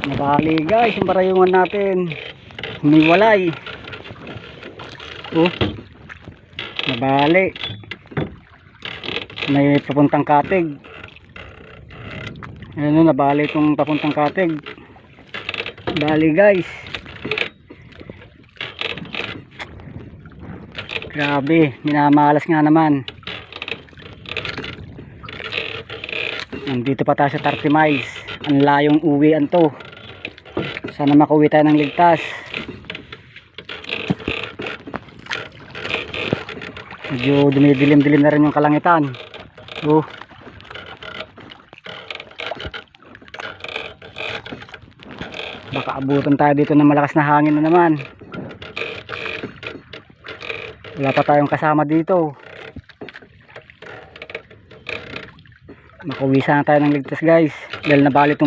Nabali guys yung barayungan natin. Humiwalay. Oh, nabali. May papuntang katig. Ano, nabali itong papuntang katig. Bali guys. Grabe, minamalas nga naman. Nandito pa tayo sa 30 miles. Ang layong uwian to. Sana makauwi tayo ng ligtas. Medyo dumidilim-dilim na rin yung kalangitan. Oh. Baka abutan tayo dito ng malakas na hangin na naman. Wala pa tayong kasama dito. Makauwi sana tayo ng ligtas guys. Dahil nabali itong